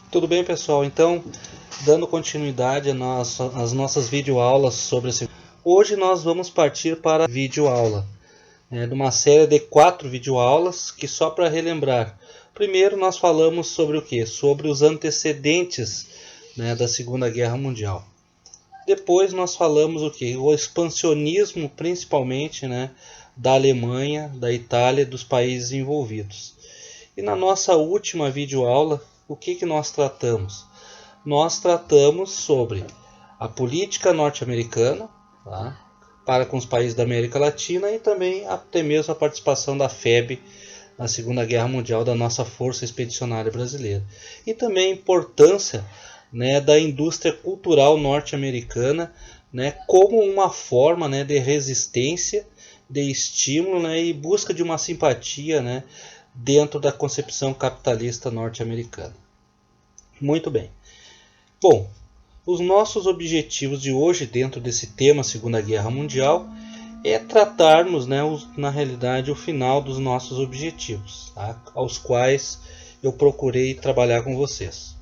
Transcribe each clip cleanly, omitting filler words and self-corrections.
Tudo bem, pessoal? Então, dando continuidade às nossas videoaulas sobre esse... Hoje nós vamos partir para a videoaula, de uma série de 4 videoaulas que, só para relembrar, primeiro nós falamos sobre o que? Sobre os antecedentes, da Segunda Guerra Mundial. Depois nós falamos o que? O expansionismo, principalmente, da Alemanha, da Itália e dos países envolvidos. E na nossa última videoaula, o que nós tratamos? Nós tratamos sobre a política norte-americana, tá? Para com os países da América Latina e também até mesmo a participação da FEB na Segunda Guerra Mundial da nossa Força Expedicionária Brasileira. E também a importância, da indústria cultural norte-americana, como uma forma, de resistência, de estímulo, e busca de uma simpatia, dentro da concepção capitalista norte-americana. Muito bem. Bom, os nossos objetivos de hoje dentro desse tema Segunda Guerra Mundial é tratarmos, na realidade, o final dos nossos objetivos, tá? Aos quais eu procurei trabalhar com vocês.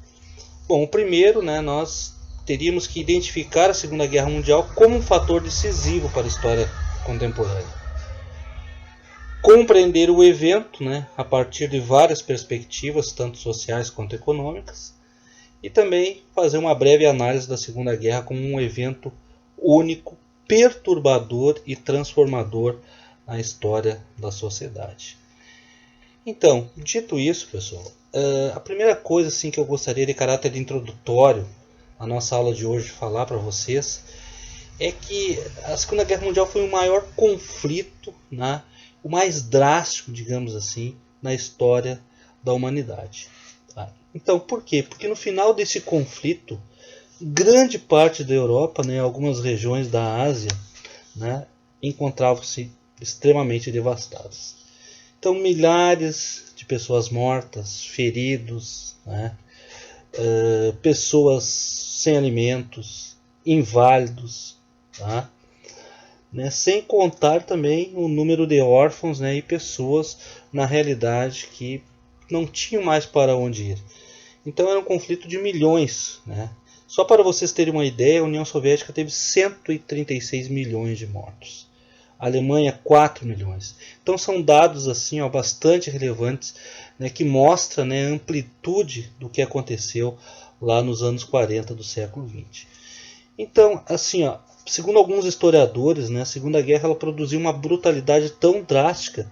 Bom, o primeiro, nós teríamos que identificar a Segunda Guerra Mundial como um fator decisivo para a história contemporânea. Compreender o evento, a partir de várias perspectivas, tanto sociais quanto econômicas, e também fazer uma breve análise da Segunda Guerra como um evento único, perturbador e transformador na história da sociedade. Então, dito isso, pessoal, a primeira coisa assim, que eu gostaria de caráter introdutório na nossa aula de hoje falar para vocês é que a Segunda Guerra Mundial foi o maior conflito, o mais drástico, digamos assim, na história da humanidade. Tá? Então, por quê? Porque no final desse conflito, grande parte da Europa, algumas regiões da Ásia, encontravam-se extremamente devastadas. Então, milhares de pessoas mortas, feridos, pessoas sem alimentos, inválidos, tá? Sem contar também o número de órfãos, e pessoas na realidade que não tinham mais para onde ir. Então era um conflito de milhões. Só para vocês terem uma ideia, a União Soviética teve 136 milhões de mortos. A Alemanha 4 milhões. Então são dados assim, bastante relevantes, que mostram a amplitude do que aconteceu lá nos anos 40 do século XX. Então, assim, segundo alguns historiadores, a Segunda Guerra ela produziu uma brutalidade tão drástica,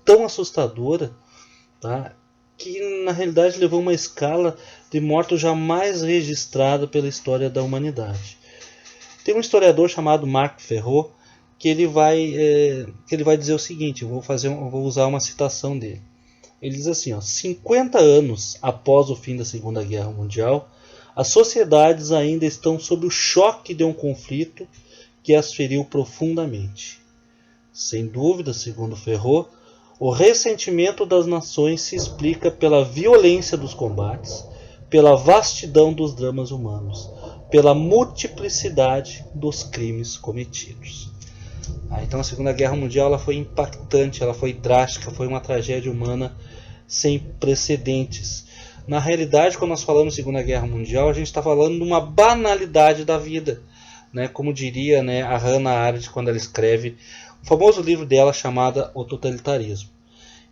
tão assustadora, tá, que na realidade levou a uma escala de mortos jamais registrada pela história da humanidade. Tem um historiador chamado Marc Ferrot que ele vai dizer o seguinte, eu vou usar uma citação dele. Ele diz assim, 50 anos após o fim da Segunda Guerra Mundial, as sociedades ainda estão sob o choque de um conflito que as feriu profundamente. Sem dúvida, segundo Ferrot, o ressentimento das nações se explica pela violência dos combates, pela vastidão dos dramas humanos, pela multiplicidade dos crimes cometidos. Então a Segunda Guerra Mundial ela foi impactante, ela foi drástica, foi uma tragédia humana sem precedentes. Na realidade, quando nós falamos de Segunda Guerra Mundial, a gente está falando de uma banalidade da vida, como diria a Hannah Arendt quando ela escreve o famoso livro dela chamado O Totalitarismo.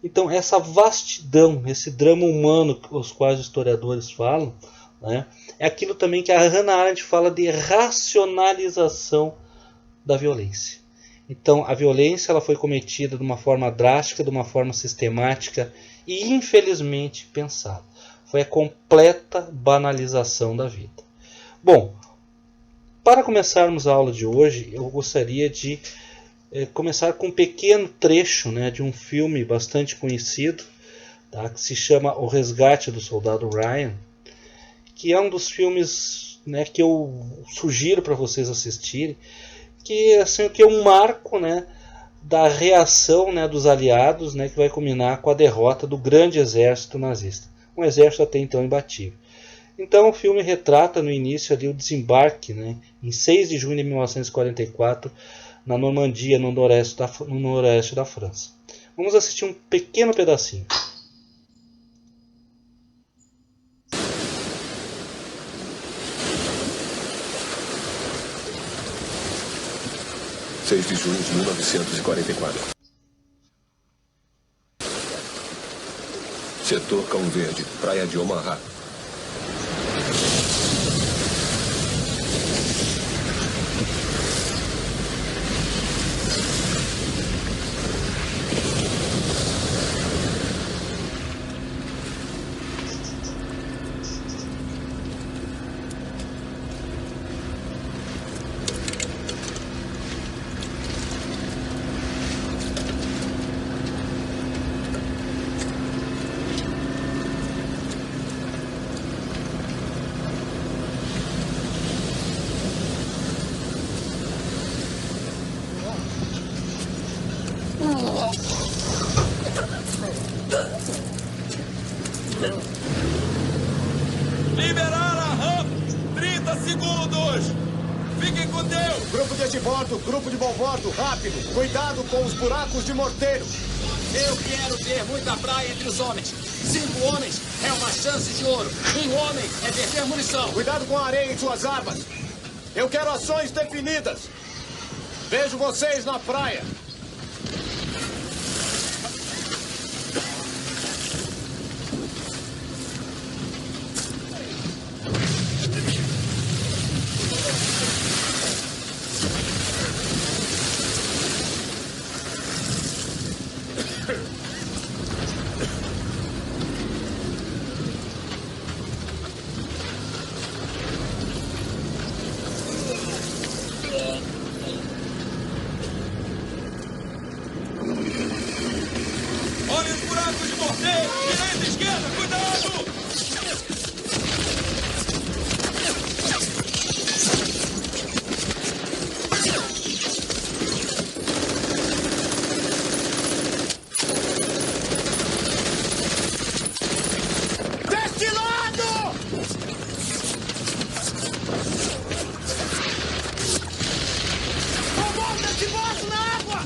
Então essa vastidão, esse drama humano os quais os historiadores falam, é aquilo também que a Hannah Arendt fala de racionalização da violência. Então a violência ela foi cometida de uma forma drástica, de uma forma sistemática e infelizmente pensada. Foi a completa banalização da vida. Bom, para começarmos a aula de hoje, eu gostaria de começar com um pequeno trecho de um filme bastante conhecido, tá, que se chama O Resgate do Soldado Ryan, que é um dos filmes que eu sugiro para vocês assistirem, que é um marco da reação dos aliados, que vai culminar com a derrota do grande exército nazista. Um exército até então imbatível. Então o filme retrata no início ali o desembarque, em 6 de junho de 1944, na Normandia, no noroeste da França. Vamos assistir um pequeno pedacinho. 6 de junho de 1944. Setor Cão Verde, Praia de Omaha. Liberar a rampa! 30 segundos! Fiquem com Deus! Grupo de bordo, grupo de bom bordo, rápido! Cuidado com os buracos de morteiro! Eu quero ter muita praia entre os homens. 5 homens é uma chance de ouro. 1 homem é perder munição. Cuidado com a areia em suas armas! Eu quero ações definidas! Vejo vocês na praia! Olhem os buracos de morteiro! Direita e esquerda, cuidado! Deste lado! Tomou desse bote na água!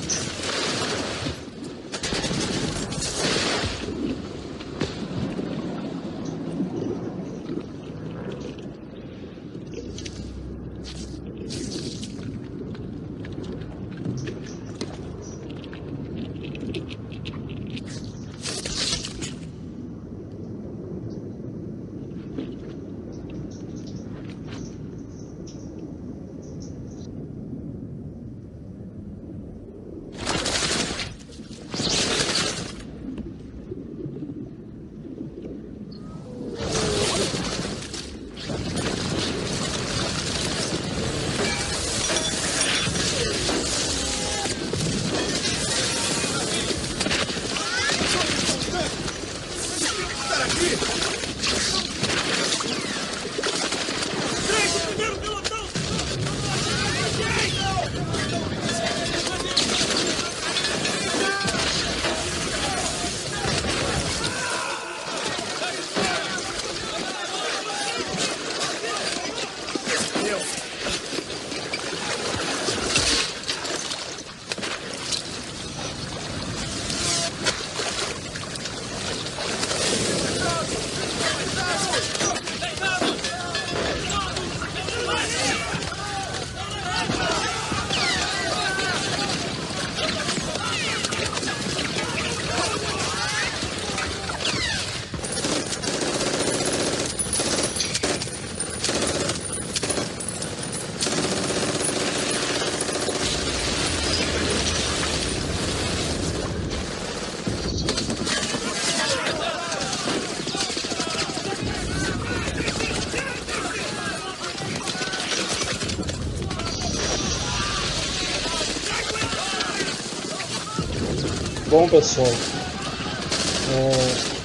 Bom, pessoal,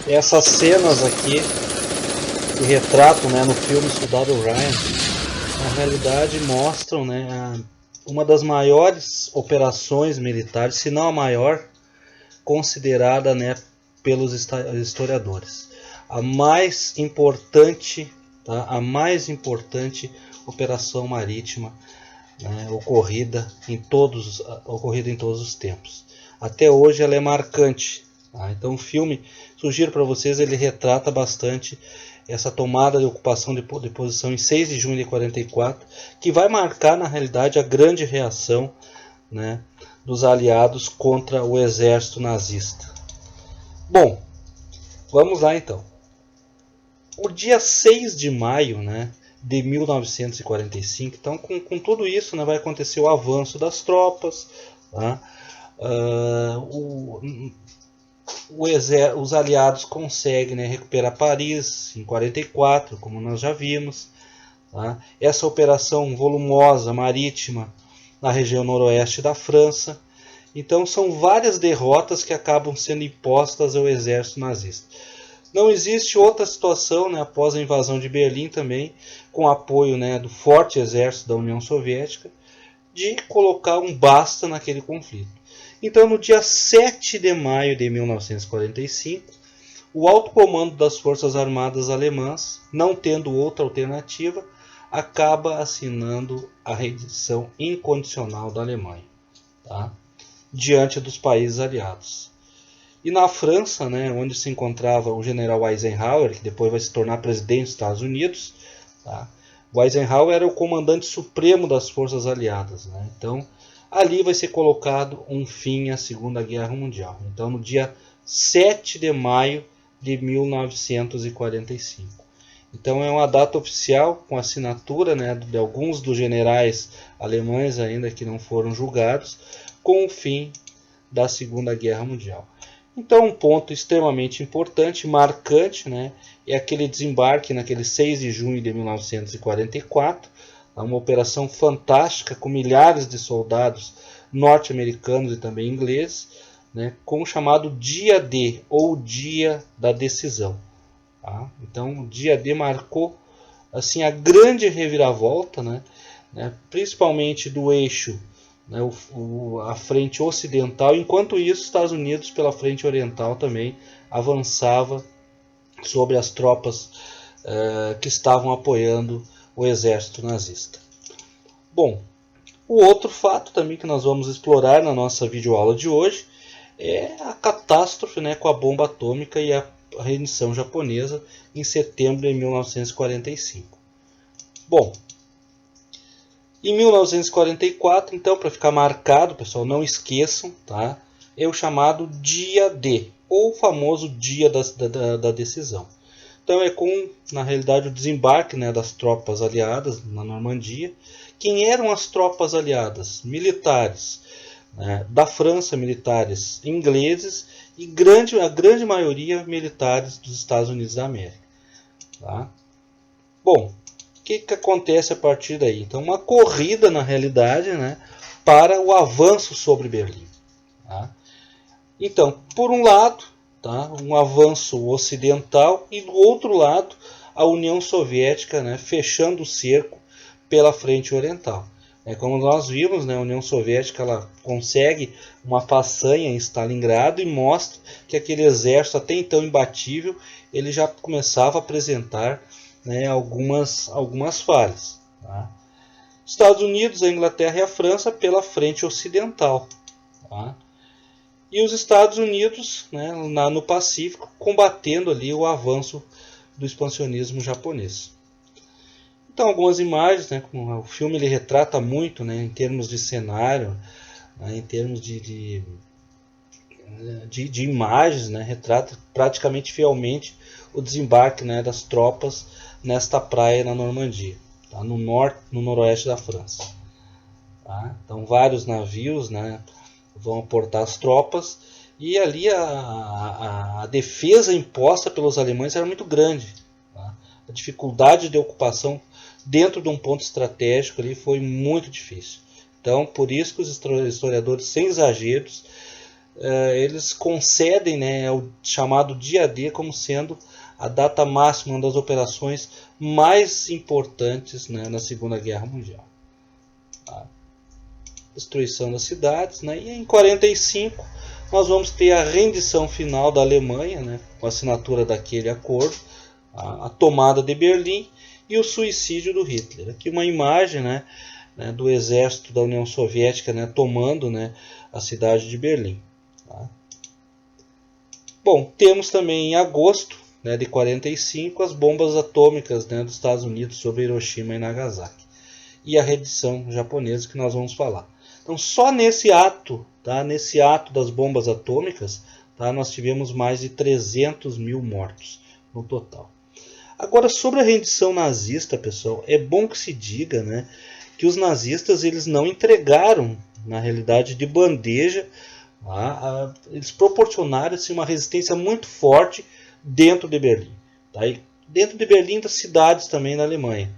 essas cenas aqui que retratam, né, no filme Soldado Ryan, na realidade mostram, né, uma das maiores operações militares, se não a maior, considerada, né, pelos historiadores. A mais importante, tá, a mais importante operação marítima, né, ocorrida em todos os tempos. Até hoje ela é marcante. Tá? Então o filme, sugiro para vocês, ele retrata bastante essa tomada de ocupação de posição em 6 de junho de 44, que vai marcar na realidade a grande reação, né, dos aliados contra o exército nazista. Bom, vamos lá então. O dia 6 de maio, né, de 1945, então com tudo isso, né, vai acontecer o avanço das tropas, tá? Os aliados conseguem, né, recuperar Paris em 44, como nós já vimos. Tá? Essa operação volumosa marítima na região noroeste da França. Então são várias derrotas que acabam sendo impostas ao exército nazista. Não existe outra situação, né, após a invasão de Berlim também, com apoio, né, do forte exército da União Soviética, de colocar um basta naquele conflito. Então no dia 7 de maio de 1945, o alto comando das Forças Armadas Alemãs, não tendo outra alternativa, acaba assinando a rendição incondicional da Alemanha, tá? Diante dos países aliados. E na França, né, onde se encontrava o general Eisenhower, que depois vai se tornar presidente dos Estados Unidos, tá? O Eisenhower era o comandante supremo das forças aliadas, né? Então ali vai ser colocado um fim à Segunda Guerra Mundial. Então no dia 7 de maio de 1945. Então é uma data oficial com assinatura, né, de alguns dos generais alemães ainda que não foram julgados, com o fim da Segunda Guerra Mundial. Então um ponto extremamente importante, marcante, né, é aquele desembarque naquele 6 de junho de 1944, uma operação fantástica com milhares de soldados norte-americanos e também ingleses, né, com o chamado Dia D, ou Dia da Decisão. Tá? Então o Dia D marcou assim, a grande reviravolta, né, principalmente do eixo, né, a frente ocidental. Enquanto isso, os Estados Unidos, pela frente oriental, também avançava sobre as tropas que estavam apoiando o exército nazista. Bom, o outro fato também que nós vamos explorar na nossa videoaula de hoje é a catástrofe, né, com a bomba atômica e a rendição japonesa em setembro de 1945. Bom, em 1944, então, para ficar marcado, pessoal, não esqueçam, tá? É o chamado Dia D, ou o famoso Dia da Decisão. Então é com, na realidade, o desembarque, né, das tropas aliadas na Normandia. Quem eram as tropas aliadas? Militares, né, da França, militares ingleses, e a grande maioria militares dos Estados Unidos da América. Tá? Bom, o que acontece a partir daí? Então uma corrida, na realidade, né, para o avanço sobre Berlim. Tá? Então, por um lado, tá, um avanço ocidental, e do outro lado a União Soviética, né, fechando o cerco pela frente oriental. Como nós vimos, né, a União Soviética ela consegue uma façanha em Stalingrado e mostra que aquele exército até então imbatível ele já começava a apresentar, né, algumas falhas. Tá? Estados Unidos, a Inglaterra e a França pela frente ocidental. Tá? E os Estados Unidos, né, no Pacífico, combatendo ali o avanço do expansionismo japonês. Então algumas imagens, né, como o filme ele retrata muito, né, em termos de cenário, né, em termos de imagens, né, retrata praticamente fielmente o desembarque, né, das tropas nesta praia na Normandia, tá, no noroeste da França. Tá? Então vários navios, né, vão aportar as tropas e ali a defesa imposta pelos alemães era muito grande. Tá? A dificuldade de ocupação dentro de um ponto estratégico ali foi muito difícil. Então, por isso que os historiadores, sem exageros, eles concedem, né, o chamado Dia D como sendo a data máxima, uma das operações mais importantes, né, na Segunda Guerra Mundial. Tá? Destruição das cidades, né, e em 45 nós vamos ter a rendição final da Alemanha, né, com a assinatura daquele acordo, a tomada de Berlim e o suicídio do Hitler. Aqui uma imagem, né, do exército da União Soviética, né, tomando, né, a cidade de Berlim. Tá? Bom, temos também em agosto, né, de 45 as bombas atômicas, né, dos Estados Unidos sobre Hiroshima e Nagasaki. E a rendição japonesa que nós vamos falar. Então só nesse ato, tá? Nesse ato das bombas atômicas, tá? Nós tivemos mais de 300 mil mortos no total. Agora, sobre a rendição nazista, pessoal, é bom que se diga, né, que os nazistas eles não entregaram, na realidade, de bandeja. Eles proporcionaram assim, uma resistência muito forte dentro de Berlim. Tá? E dentro de Berlim, das cidades também na Alemanha.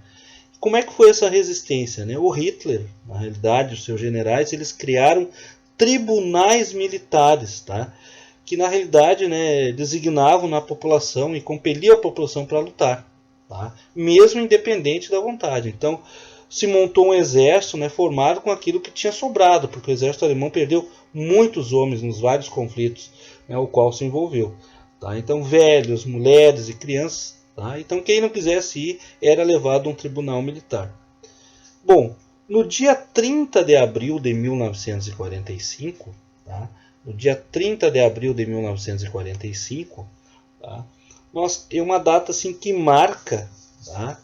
Como é que foi essa resistência? Né? O Hitler, na realidade, os seus generais, eles criaram tribunais militares, tá? Que na realidade, né, designavam na população e compeliam a população para lutar, tá? Mesmo independente da vontade. Então, se montou um exército, né, formado com aquilo que tinha sobrado, porque o exército alemão perdeu muitos homens nos vários conflitos, né, o qual se envolveu. Tá? Então, velhos, mulheres e crianças. Tá? Então, quem não quisesse ir era levado a um tribunal militar. Bom, no dia 30 de abril de 1945, tá? No dia 30 de abril de 1945, tá? Nós temos uma data assim, que marca, tá?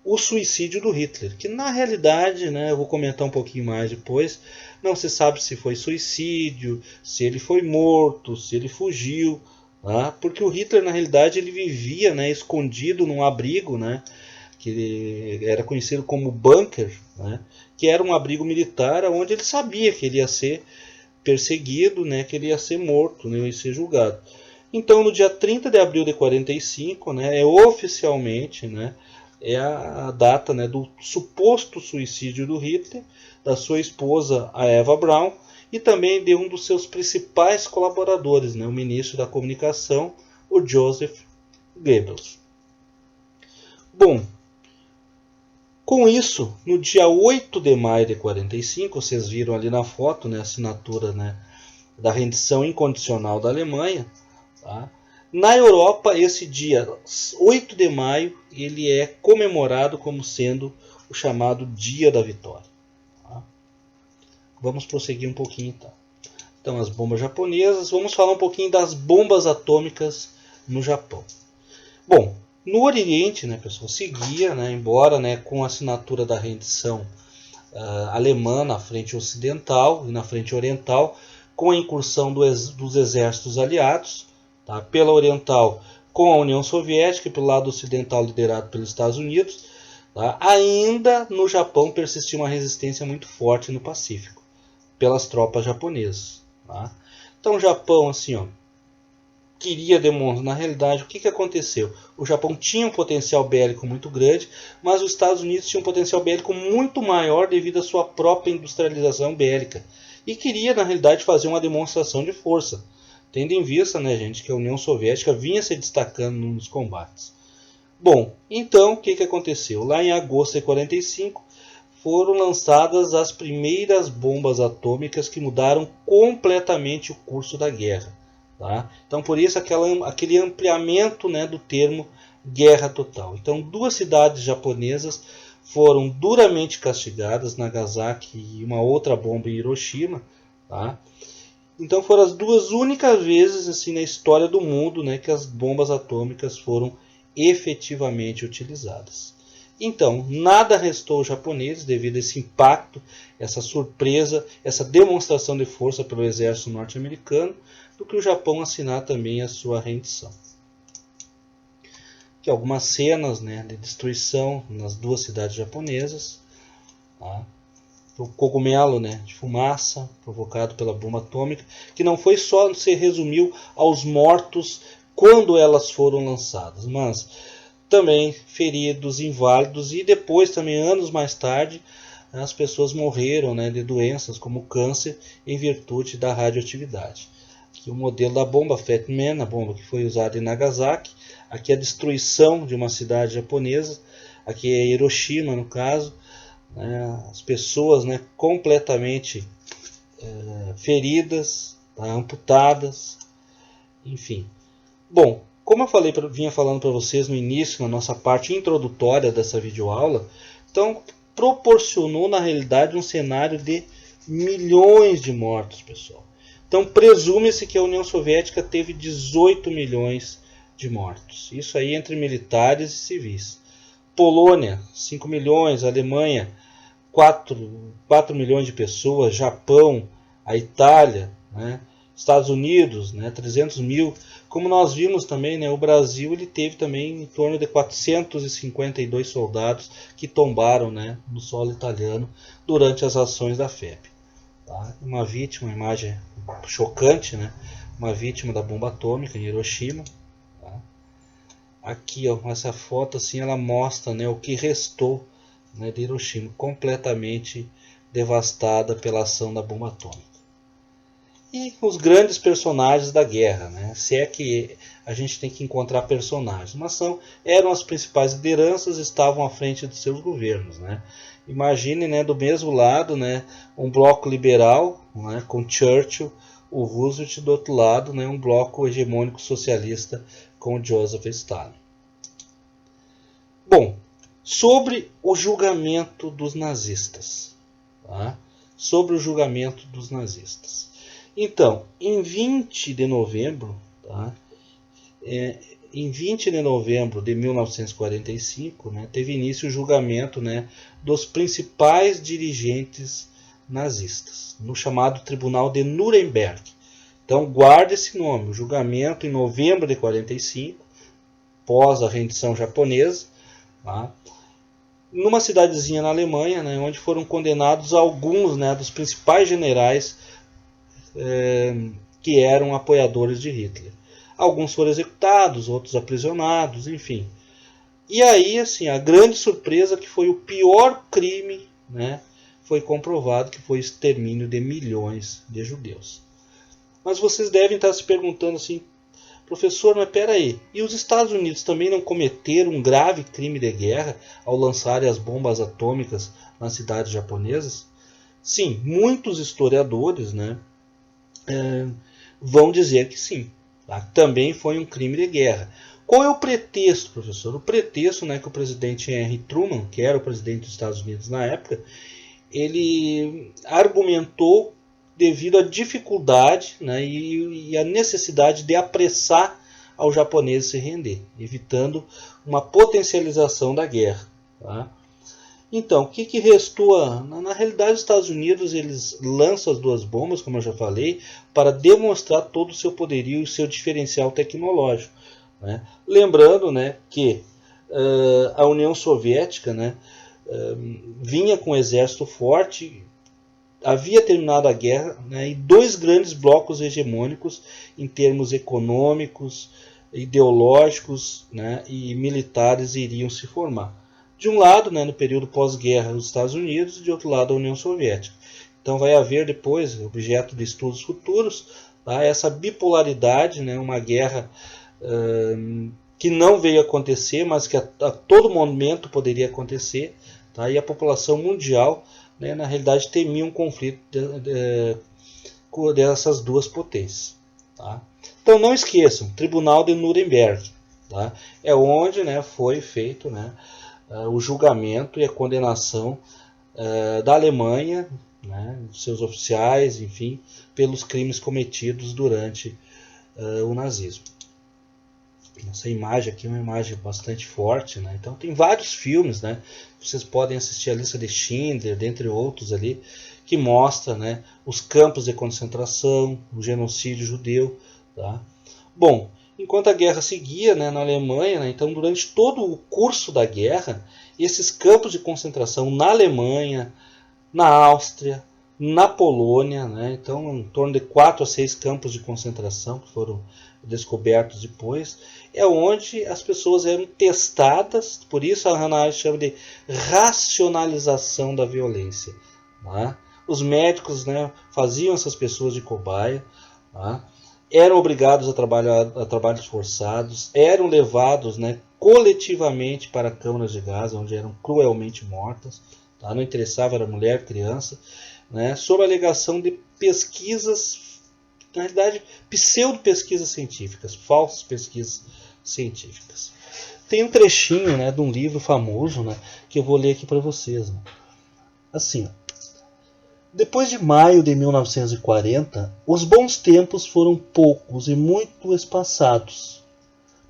O suicídio do Hitler, que na realidade, né, eu vou comentar um pouquinho mais depois, não se sabe se foi suicídio, se ele foi morto, se ele fugiu, tá? Porque o Hitler na realidade ele vivia, né, escondido num abrigo, né, que era conhecido como bunker, né, que era um abrigo militar onde ele sabia que ele ia ser perseguido, né, que ele ia ser morto, né, ia ser julgado. Então no dia 30 de abril de 45, né, oficialmente, né, é a data, né, do suposto suicídio do Hitler, da sua esposa, a Eva Braun, e também de um dos seus principais colaboradores, né, o ministro da comunicação, o Joseph Goebbels. Bom, com isso, no dia 8 de maio de 45, vocês viram ali na foto, né, a assinatura, né, da rendição incondicional da Alemanha, tá? Na Europa, esse dia 8 de maio, ele é comemorado como sendo o chamado Dia da Vitória. Tá? Vamos prosseguir um pouquinho então. Então, as bombas japonesas, vamos falar um pouquinho das bombas atômicas no Japão. Bom, no Oriente, né, pessoal, seguia, né, embora, né, com a assinatura da rendição alemã na frente ocidental e na frente oriental, com a incursão dos exércitos aliados, tá? Pela oriental com a União Soviética e pelo lado ocidental liderado pelos Estados Unidos, tá? Ainda no Japão persistia uma resistência muito forte no Pacífico, pelas tropas japonesas. Tá? Então o Japão assim, ó, queria demonstrar, na realidade, o que aconteceu? O Japão tinha um potencial bélico muito grande, mas os Estados Unidos tinham um potencial bélico muito maior devido à sua própria industrialização bélica. E queria, na realidade, fazer uma demonstração de força, tendo em vista, né, gente, que a União Soviética vinha se destacando nos combates. Bom, então, o que aconteceu? Lá em agosto de 45, foram lançadas as primeiras bombas atômicas que mudaram completamente o curso da guerra. Tá? Então, por isso, aquele ampliamento, né, do termo guerra total. Então, 2 cidades japonesas foram duramente castigadas, Nagasaki e uma outra bomba em Hiroshima. Tá? Então, foram as 2 únicas vezes assim, na história do mundo, né, que as bombas atômicas foram efetivamente utilizadas. Então, nada restou aos japoneses devido a esse impacto, essa surpresa, essa demonstração de força pelo exército norte-americano, do que o Japão assinar também a sua rendição. Aqui algumas cenas, né, de destruição nas 2 cidades japonesas. Tá? O cogumelo, né, de fumaça provocado pela bomba atômica, que não foi só se resumiu aos mortos quando elas foram lançadas, mas também feridos, inválidos e depois também anos mais tarde as pessoas morreram, né, de doenças como câncer em virtude da radioatividade. Aqui o modelo da bomba Fat Man, a bomba que foi usada em Nagasaki. Aqui a destruição de uma cidade japonesa. Aqui é Hiroshima no caso. Né, as pessoas, né, completamente feridas, tá, amputadas, enfim. Bom, como eu vinha falando para vocês no início, na nossa parte introdutória dessa videoaula, então proporcionou na realidade um cenário de milhões de mortos, pessoal. Então presume-se que a União Soviética teve 18 milhões de mortos. Isso aí entre militares e civis. Polônia, 5 milhões. Alemanha, 4 milhões de pessoas, Japão, a Itália, né, Estados Unidos, né, 300 mil. Como nós vimos também, né, o Brasil ele teve também em torno de 452 soldados que tombaram, né, no solo italiano durante as ações da FEB. Tá? Uma vítima, uma imagem chocante, né, uma vítima da bomba atômica em Hiroshima. Tá? Aqui, ó, essa foto assim, ela mostra, né, o que restou, né, de Hiroshima, completamente devastada pela ação da bomba atômica. E os grandes personagens da guerra, né? Se é que a gente tem que encontrar personagens, mas eram as principais lideranças, estavam à frente dos seus governos, né? Imagine, né, do mesmo lado, né, um bloco liberal, né, com Churchill, o Roosevelt, do outro lado, né, um bloco hegemônico socialista com Joseph Stalin. Bom, sobre o julgamento dos nazistas, tá? Sobre o julgamento dos nazistas. Então, em 20 de novembro, tá? Em 20 de novembro de 1945, né, teve início o julgamento, né, dos principais dirigentes nazistas, no chamado Tribunal de Nuremberg. Então, guarde esse nome, o julgamento em novembro de 45, pós a rendição japonesa, tá? Numa cidadezinha na Alemanha, né, onde foram condenados alguns, né, dos principais generais que eram apoiadores de Hitler. Alguns foram executados, outros aprisionados, enfim. E aí, assim, a grande surpresa que foi o pior crime, né, foi comprovado, que foi o extermínio de milhões de judeus. Mas vocês devem estar se perguntando assim, professor, mas peraí, e os Estados Unidos também não cometeram um grave crime de guerra ao lançarem as bombas atômicas nas cidades japonesas? Sim, muitos historiadores, né, vão dizer que sim, tá? Também foi um crime de guerra. Qual é o pretexto, professor? O pretexto, né, que o presidente Henry Truman, que era o presidente dos Estados Unidos na época, ele argumentou devido à dificuldade, né, e a necessidade de apressar aos japoneses se render, evitando uma potencialização da guerra. Tá? Então, o que restou? Na realidade, os Estados Unidos eles lançam as duas bombas, como eu já falei, para demonstrar todo o seu poderio e o seu diferencial tecnológico. Né? Lembrando, né, que a União Soviética, né, vinha com um exército forte, havia terminado a guerra, né, e dois grandes blocos hegemônicos em termos econômicos, ideológicos, né, e militares iriam se formar. De um lado, né, no período pós-guerra, os Estados Unidos, e de outro lado, a União Soviética. Então vai haver depois, objeto de estudos futuros, tá, essa bipolaridade, né, uma guerra que não veio acontecer, mas que a todo momento poderia acontecer, tá, e a população mundial, né, na realidade, temia um conflito dessas duas potências. Tá? Então não esqueçam, Tribunal de Nuremberg, tá, é onde, né, foi feito, né, o julgamento e a condenação da Alemanha, né, seus oficiais, enfim, pelos crimes cometidos durante o nazismo. Essa imagem aqui é uma imagem bastante forte, né? Então tem vários filmes, né? Vocês podem assistir a Lista de Schindler, dentre outros ali, que mostra, né, os campos de concentração, o genocídio judeu. Tá? Bom, enquanto a guerra seguia, né, na Alemanha, né, então durante todo o curso da guerra, esses campos de concentração na Alemanha, na Áustria, na Polônia, né, então em torno de 4 a 6 campos de concentração que foram descobertos depois, é onde as pessoas eram testadas, por isso a Hannah Arendt chama de racionalização da violência. Tá? Os médicos, né, faziam essas pessoas de cobaia, tá? Eram obrigados a trabalhos forçados, eram levados, né, coletivamente para câmaras de gás, onde eram cruelmente mortas, tá? Não interessava, era mulher, criança, né, sob a alegação de pesquisas, na realidade, pseudo-pesquisas científicas, falsas pesquisas científicas. Tem um trechinho, né, de um livro famoso, né, que eu vou ler aqui para vocês. Né? Assim, ó. Depois de maio de 1940, os bons tempos foram poucos e muito espaçados.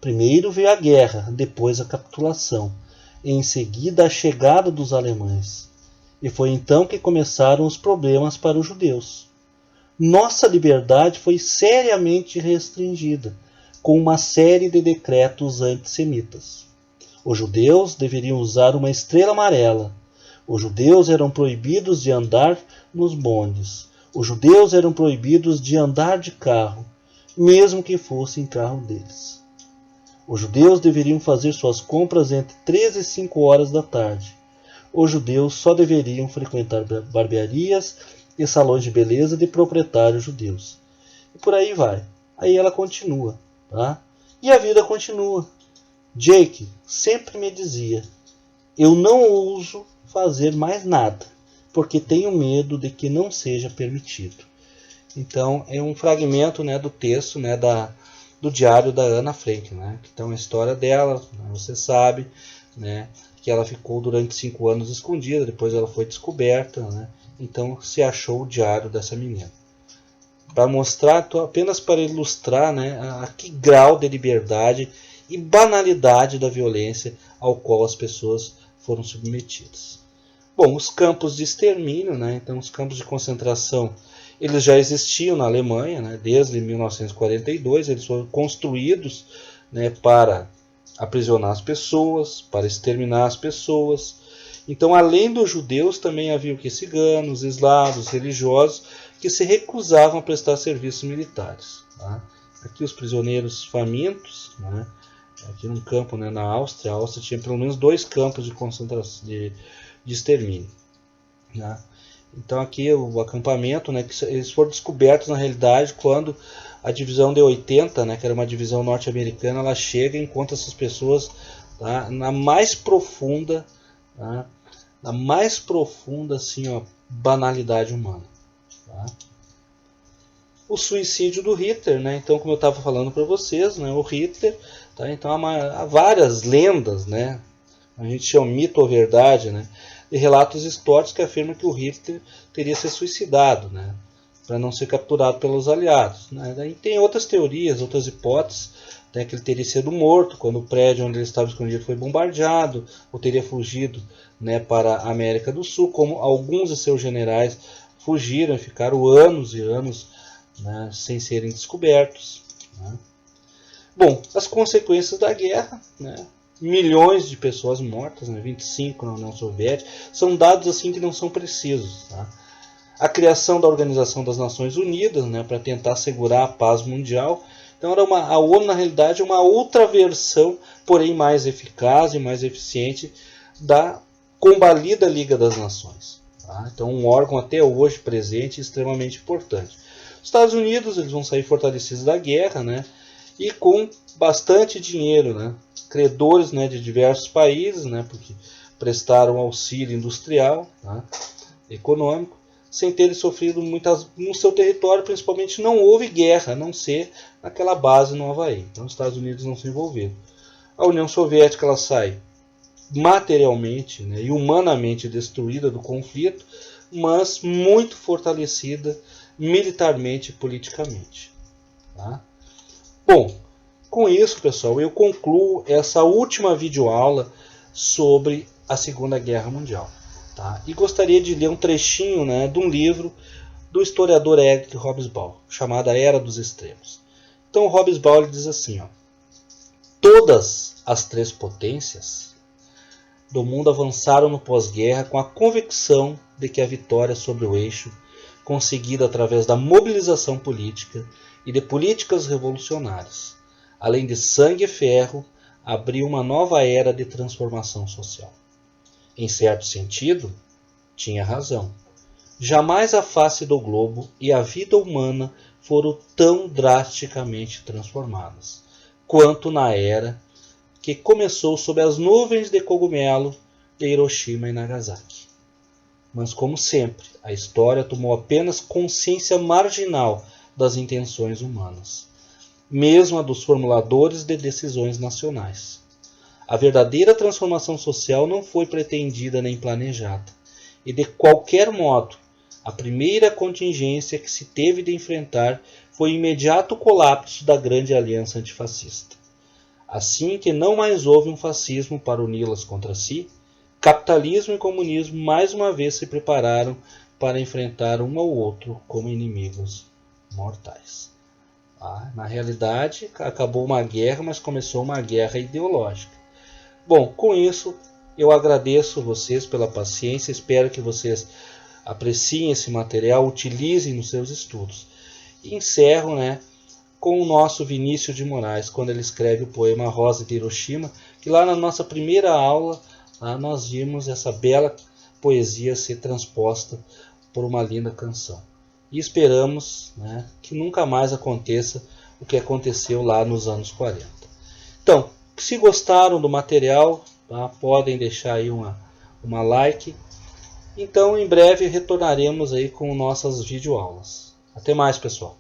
Primeiro veio a guerra, depois a capitulação, e em seguida a chegada dos alemães. E foi então que começaram os problemas para os judeus. Nossa liberdade foi seriamente restringida, com uma série de decretos antissemitas. Os judeus deveriam usar uma estrela amarela. Os judeus eram proibidos de andar nos bondes. Os judeus eram proibidos de andar de carro, mesmo que fosse em carro deles. Os judeus deveriam fazer suas compras entre 3 e 5 horas da tarde. Os judeus só deveriam frequentar barbearias e salões de beleza de proprietários judeus. E por aí vai. Aí ela continua, tá? E a vida continua. Jake sempre me dizia: eu não ouso fazer mais nada, porque tenho medo de que não seja permitido. Então é um fragmento, né, do texto, né, do diário da Ana Frank, né? Então a história dela, né, você sabe, né, que ela ficou durante 5 anos escondida, depois ela foi descoberta, né? Então se achou o diário dessa menina. Para mostrar, apenas para ilustrar, né, a que grau de liberdade e banalidade da violência ao qual as pessoas foram submetidas. Bom, os campos de extermínio, né, então os campos de concentração, eles já existiam na Alemanha, né, desde 1942, eles foram construídos, né, para aprisionar as pessoas, para exterminar as pessoas. Então, além dos judeus, também havia ciganos, eslavos, religiosos, que se recusavam a prestar serviços militares. Tá? Aqui os prisioneiros famintos, né? Aqui num campo, né, na Áustria, a Áustria tinha pelo menos 2 campos de concentração, de extermínio. Tá? Então aqui o acampamento, né, que eles foram descobertos na realidade quando a divisão D80, né, que era uma divisão norte-americana, ela chega e encontra essas pessoas, tá, na mais profunda, tá, na mais profunda assim, ó, banalidade humana. Tá? O suicídio do Hitler, né? Então, como eu estava falando para vocês, né, o Hitler, tá? Então há várias lendas, né? A gente chama mito ou verdade, né? De relatos históricos que afirmam que o Hitler teria se suicidado, né? Para não ser capturado pelos aliados. Né? Daí tem outras teorias, outras hipóteses, né, que ele teria sido morto quando o prédio onde ele estava escondido foi bombardeado, ou teria fugido, né, para a América do Sul, como alguns de seus generais fugiram e ficaram anos e anos, né, sem serem descobertos. Né? Bom, as consequências da guerra, né, milhões de pessoas mortas, né, 25 na União Soviética, são dados assim que não são precisos. Tá? A criação da Organização das Nações Unidas, né, para tentar assegurar a paz mundial. Então era a ONU, na realidade, uma outra versão, porém mais eficaz e mais eficiente, da combalida Liga das Nações. Tá? Então um órgão até hoje presente e extremamente importante. Os Estados Unidos, eles vão sair fortalecidos da guerra, né, e com bastante dinheiro, né, credores, né, de diversos países, né, porque prestaram auxílio industrial, tá, econômico, sem terem sofrido muitas no seu território. Principalmente não houve guerra, a não ser naquela base no Havaí. Então os Estados Unidos não se envolveram. A União Soviética, ela sai materialmente, né, e humanamente destruída do conflito, mas muito fortalecida militarmente e politicamente. Tá? Bom, com isso, pessoal, eu concluo essa última videoaula sobre a Segunda Guerra Mundial. Tá? E gostaria de ler um trechinho, né, de um livro do historiador Eric Hobsbawm, chamado A Era dos Extremos. Então o Hobsbawm diz assim, ó: todas as 3 potências do mundo avançaram no pós-guerra com a convicção de que a vitória sobre o eixo, conseguida através da mobilização política e de políticas revolucionárias, além de sangue e ferro, abriu uma nova era de transformação social. Em certo sentido, tinha razão. Jamais a face do globo e a vida humana foram tão drasticamente transformadas, quanto na era que começou sob as nuvens de cogumelo de Hiroshima e Nagasaki. Mas, como sempre, a história tomou apenas consciência marginal das intenções humanas, mesmo a dos formuladores de decisões nacionais. A verdadeira transformação social não foi pretendida nem planejada, e de qualquer modo, a primeira contingência que se teve de enfrentar foi o imediato colapso da grande aliança antifascista. Assim que não mais houve um fascismo para uni-las contra si, capitalismo e comunismo mais uma vez se prepararam para enfrentar um ao outro como inimigos mortais. Na realidade, acabou uma guerra, mas começou uma guerra ideológica. Bom, com isso, eu agradeço vocês pela paciência, espero que vocês apreciem esse material, utilizem nos seus estudos. E encerro, com o nosso Vinícius de Moraes, quando ele escreve o poema Rosa de Hiroshima, que lá na nossa primeira aula, nós vimos essa bela poesia ser transposta por uma linda canção. E esperamos que nunca mais aconteça o que aconteceu lá nos anos 40. Então, se gostaram do material, podem deixar aí uma like. Então, em breve retornaremos aí com nossas videoaulas. Até mais, pessoal.